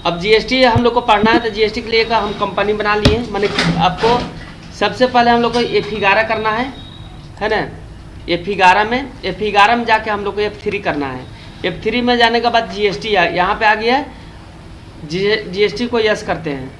अब जीएसटी हम लोग को पढ़ना है, तो जीएसटी के लिए का हम कंपनी बना लिए, माने आपको सबसे पहले हम लोग को F11 करना है ना। F11 में जाके हम लोग को F3 करना है। F3 में जाने के बाद जीएसटी यहाँ पे आ गया है, जीएसटी को यस करते हैं।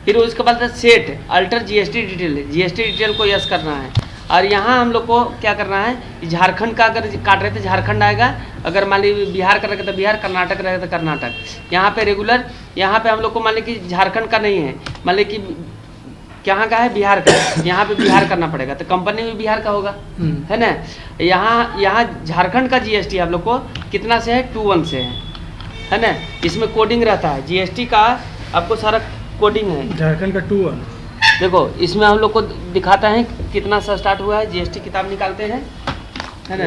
फिर उसके बाद सेट अल्टर जीएसटी डिटेल को यस करना है। और यहाँ हम लोग को क्या करना है, झारखंड का अगर काट रहे थे झारखंड आएगा, अगर मान लीजिए बिहार का रहेगा तो बिहार, कर्नाटक रहेगा तो कर्नाटक। यहाँ पे रेगुलर, यहाँ पे हम लोग को मान लीजिए कि झारखंड का नहीं है, मान लीजिए कि कहाँ का है, बिहार का, यहाँ पे बिहार करना पड़ेगा, तो कंपनी भी बिहार का होगा, है ना। यहाँ झारखंड का जीएसटी आप लोग को कितना से है, 21 से है ना। इसमें कोडिंग रहता है जीएसटी का, आपको सारा कोडिंग है। झारखंड का 21 देखो इसमें हम लोग को दिखाता है कितना सा स्टार्ट हुआ है। जीएसटी किताब निकालते हैं, है ना।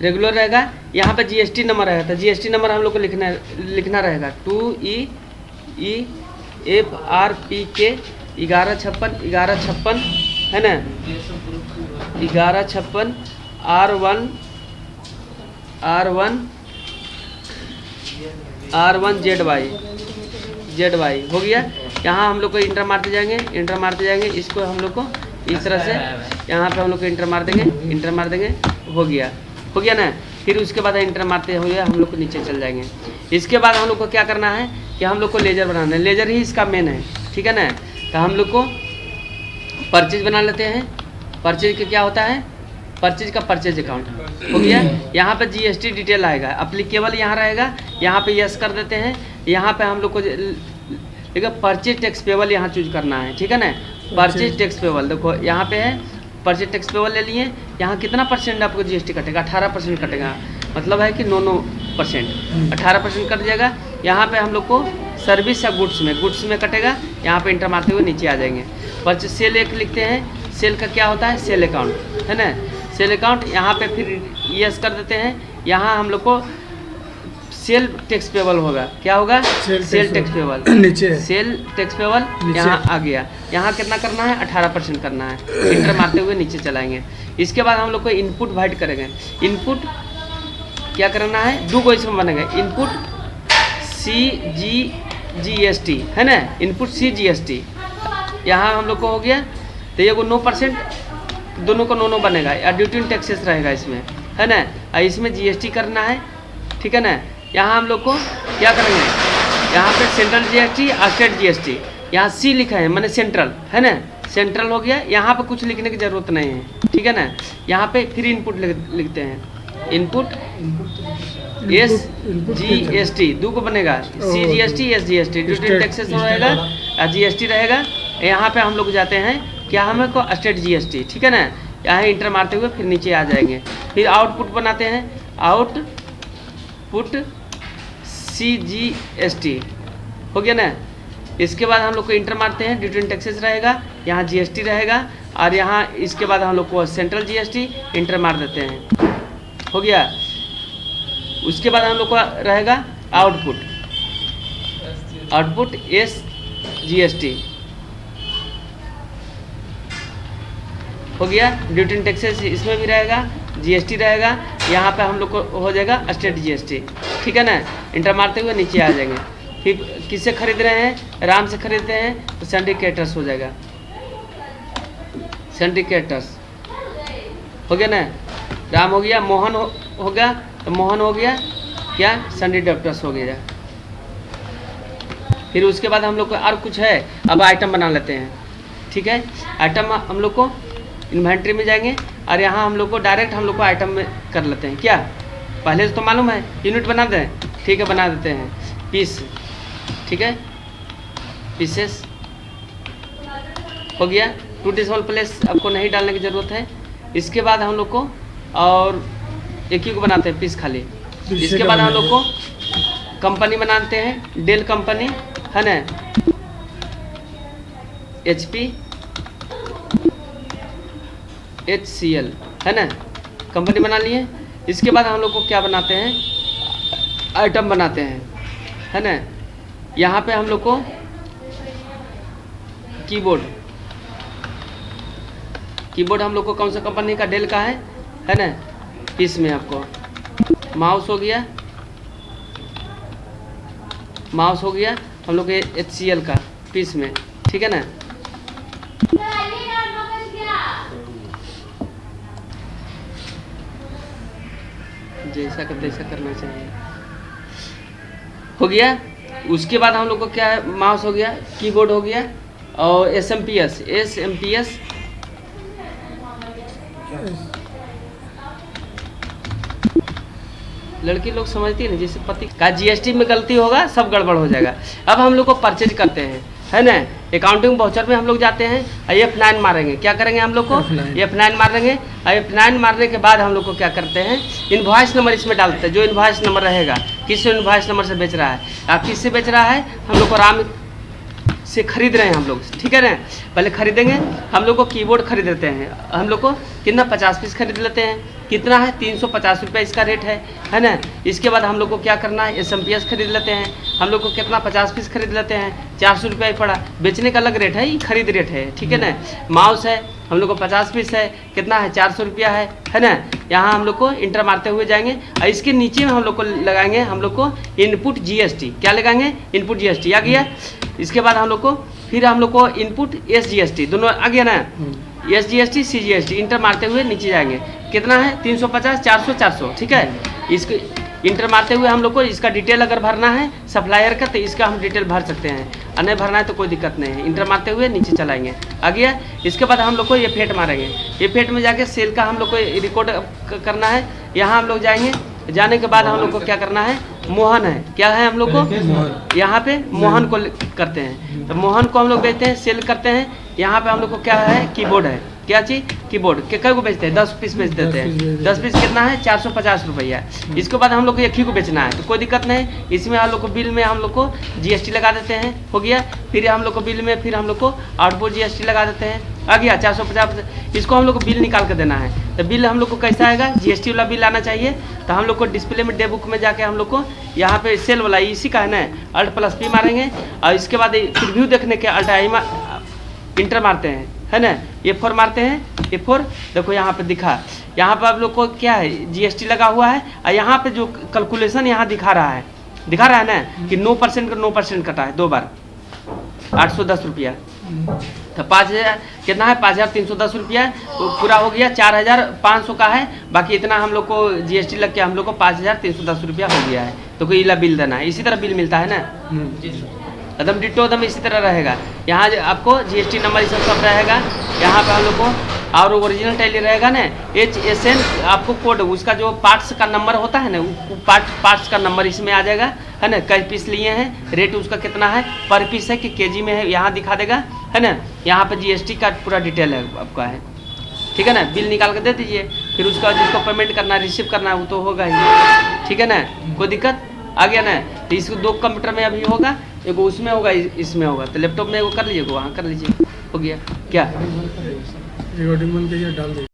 रेगुलर रहेगा, यहाँ पे जीएसटी नंबर रहेगा, तो जीएसटी नंबर हम लोग को लिखना रहेगा 2EFRPK 1156 है ना, 1156 R1 ZY हो गया। यहाँ हम लोग को इंटर मारते जाएंगे, इसको हम लोग को इस तरह से यहाँ पे हम लोग को इंटर मार देंगे, हो गया ना। फिर उसके बाद इंटर मारते हुए हम लोग को नीचे चल जाएंगे। इसके बाद हम लोग को क्या करना है कि हम लोग को लेजर बनाना है, लेजर ही इसका मेन है, ठीक है ना। तो हम लोग को परचेज बना लेते हैं। परचेज का क्या होता है, परचेज का परचेज अकाउंट हो गया। यहाँ पे जीएसटी डिटेल आएगा, अप्लीकेबल यहाँ रहेगा, यहाँ पे यस कर देते हैं। यहाँ पे हम लोग को देखो परचेज टैक्स पेबल यहाँ चूज करना है, ठीक है ना। परचेज टैक्स पेबल देखो यहाँ पे है, परचेज टैक्स पेबल ले लिए। यहाँ कितना परसेंट आपको जीएसटी कटेगा, 18% कटेगा, मतलब है कि 9% 18% कट जाएगा। यहाँ पे हम लोग को सर्विस या गुड्स में कटेगा। यहाँ पे इंटर मारते हुए नीचे आ जाएंगे। परचेज सेल एक लिखते हैं, सेल का क्या होता है, सेल अकाउंट, है ना। सेल अकाउंट यहाँ पे फिर यस कर देते हैं। यहाँ हम लोग को सेल टैक्स पेबल होगा, क्या होगा, सेल टैक्स पेबल नीचे, सेल टैक्स पेबल यहाँ आ गया। यहाँ कितना करना है, 18% करना है। इंटर मारते हुए नीचे चलाएंगे। इसके बाद हम लोग को इनपुट वाइट करेंगे। इनपुट क्या करना है, दो को इसमें बनेगा, इनपुट CGST है ना, इनपुट CGST यहाँ हम लोग को हो गया। तो ये को 9%, दोनों को 9 बनेगा, या ड्यूटी टैक्सेस रहेगा इसमें, है ना। और इसमें जीएसटी करना है, ठीक है ना। यहाँ हम लोग को क्या करेंगे, यहाँ पे सेंट्रल जीएसटी और स्टेट जीएसटी, यहाँ C लिखा है मैंने सेंट्रल, है ना, सेंट्रल हो गया। यहाँ पे कुछ लिखने की ज़रूरत नहीं है, ठीक है ना। यहाँ पे फिर इनपुट लिखते हैं, इनपुट SGST, दो को बनेगा, CGST SGST, ड्यूटी टैक्सेस रहेगा और जीएसटी रहेगा। यहाँ पे हम लोग जाते हैं क्या, हमें को स्टेट जीएसटी, ठीक है ना। यहाँ इंटर मारते हुए फिर नीचे आ जाएंगे। फिर आउटपुट बनाते हैं, आउटपुट CGST हो गया ना। इसके बाद हम लोग को इंटर मारते हैं, ड्यूटी टैक्सेस रहेगा, यहाँ जीएसटी रहेगा, और यहाँ इसके बाद हम लोग को सेंट्रल जीएसटी इंटर मार देते हैं, हो गया। उसके बाद हम लोग को रहेगा आउटपुट SGST हो गया। ड्यूटी टैक्सेस इसमें भी रहेगा, जीएसटी रहेगा। यहाँ पे हम लोग को हो जाएगा स्टेट जीएसटी, ठीक है ना। इंटर मारते हुए नीचे आ जाएंगे। फिर किससे खरीद रहे हैं, राम से खरीदते हैं तो सिंडिकेटर्स हो जाएगा, सिंडिकेटर्स हो गया ना। राम हो गया, मोहन हो गया, तो मोहन हो गया क्या, सिंडिकेटर्स हो गया। फिर उसके बाद हम लोग को और कुछ है, अब आइटम बना लेते हैं, ठीक है। आइटम हम लोग को इन्वेंट्री में जाएंगे, और यहाँ हम लोग को डायरेक्ट हम लोग को आइटम में कर लेते हैं। क्या पहले तो मालूम है, यूनिट बना दें, ठीक है, बना देते हैं। पीस, ठीक है, पीसेस हो गया। 2 डेसिमल प्लेस आपको नहीं डालने की ज़रूरत है। इसके बाद हम लोग को और एक ही को बनाते हैं, पीस खाली। इसके बाद हम लोग को कंपनी बनाते हैं, डेल कंपनी, है ना, HP HCL, है ना, कंपनी बना लिए। इसके बाद हम लोग को क्या बनाते हैं, आइटम बनाते हैं, है ना। यहाँ पे हम लोग को कीबोर्ड हम लोग को कौन सा कंपनी का, डेल का है ना। पीस में आपको माउस हो गया, माउस हो गया हम लोग HCL का पीस में, ठीक है ना। जैसा कर तैसा करना चाहिए, हो गया। उसके बाद हम लोग को क्या है, माउस हो गया, कीबोर्ड हो गया और SMPS लड़की लोग समझती है ना, जैसे पति का GST में गलती होगा सब गड़बड़ हो जाएगा। अब हम लोग को परचेज करते हैं, है ना। अकाउंटिंग वाउचर में हम लोग जाते हैं, F9 मारेंगे, क्या करेंगे हम लोग को F9 मारेंगे। F9 मारने के बाद हम लोग को क्या करते हैं, इनवॉइस नंबर इसमें डालते हैं। जो इनवॉइस नंबर रहेगा, किस इनवॉइस नंबर से बेच रहा है, आप किससे बेच रहा है, हम लोग को राम से खरीद रहे हैं हम लोग, ठीक है ना। पहले खरीदेंगे हम लोग को कीबोर्ड खरीद लेते हैं, हम लोग को कितना 50 पीस खरीद लेते हैं, कितना है 350 रुपये इसका रेट है ना। इसके बाद हम लोग को क्या करना है, SMPS खरीद लेते हैं, हम लोग को कितना 50 पीस खरीद लेते हैं, 400 रुपये पड़ा। बेचने का अलग रेट है, ये खरीद रेट है, ठीक है ना। माउस है हम लोग को 50 पीस है, कितना है 400 रुपया है ना। यहाँ हम लोग को इंटर मारते हुए जाएंगे और इसके नीचे में हम लोग को लगाएंगे, हम लोग को इनपुट GST, क्या लगाएंगे, इनपुट GST आ गया। इसके बाद हम लोग को फिर हम लोग को इनपुट SGST, दोनों आ गया ना, SGST CGST इंटर मारते हुए नीचे जाएंगे, कितना है 350 400 400, ठीक है। इसको इंटर मारते हुए हम लोग को इसका डिटेल अगर भरना है सप्लायर का तो इसका हम डिटेल भर सकते हैं, और नहीं भरना है तो कोई दिक्कत नहीं है। इंटर मारते हुए नीचे चलाएंगे, आ गया। इसके बाद हम लोग को ये फेट मारेंगे, ये फेट में जाके सेल का हम लोग को रिकॉर्ड करना है। यहाँ हम लोग जाएंगे, जाने के बाद हम लोग को क्या करना है, मोहन है, क्या है हम लोग को यहाँ पे मोहन को करते हैं, तो मोहन को हम लोग बेचते हैं, सेल करते हैं। यहाँ पे हम लोग को क्या है, कीबोर्ड है, क्या चीज़, कीबोर्ड के कई को बेचते हैं, 10 पीस बेच देते हैं, 10 पीस कितना है 450 रुपया। इसके बाद हम लोग को एक ही को बेचना है तो कोई दिक्कत नहीं, इसमें हम लोग को बिल में हम लोग को GST लगा देते हैं, हो गया। फिर हम लोग को बिल में फिर हम लोग को आउटपुट GST लगा देते हैं, आ गया 450। इसको हम लोग को बिल निकाल कर देना है, तो बिल हम लोग को कैसा आएगा, GST वाला बिल आना चाहिए। तो हम लोग को डिस्प्ले में डे बुक में जाके हम लोग को यहाँ पे सेल वाला इसी का है ना, Alt+P मारेंगे और इसके बाद प्रीव्यू देखने के Alt इंटर मारते हैं, है ना। F4 मारते हैं, F4 देखो यहाँ पे दिखा, यहाँ पे आप लोग को क्या है GST लगा हुआ है और यहाँ पे जो कैलकुलेशन यहाँ दिखा रहा है ना कि 9% का 9% कटा है 2 बार 810 रुपया। तो 5000 कितना है 5310 रुपया, तो पूरा हो गया 4500 का है। बाकी इतना हम लोग को GST लग के हम लोग को 5310 रुपया हो गया है। तो कोई इला बिल देना है, इसी तरह बिल मिलता है ना, एकदम डिट्टो एकदम इसी तरह रहेगा। यहाँ आपको GST नंबर ये सब रहेगा, यहाँ पे हम लोग को और ओरिजिनल टैली रहेगा ना, HSN आपको कोड, उसका जो पार्ट्स का नंबर होता है ना, वो पार्ट्स का नंबर इसमें आ जाएगा, है ना। कई पीस लिए हैं, रेट उसका कितना है, पर पीस है कि KG में है, यहाँ दिखा देगा, है ना। यहाँ पे GST का पूरा डिटेल है आपका है, ठीक है ना। बिल निकाल कर दे दीजिए, फिर उसका जिसको पेमेंट करना रिसीव करना है वो तो होगा ही, ठीक है ना। कोई दिक्कत आ गया ना। तो इसको 2 कंप्यूटर में अभी होगा, एगो उसमें होगा इसमें होगा, तो लैपटॉप में एगो कर लीजिए, वहाँ कर लीजिए, हो गया क्या रिकॉर्डिंग बंद करिए, डाल दीजिए।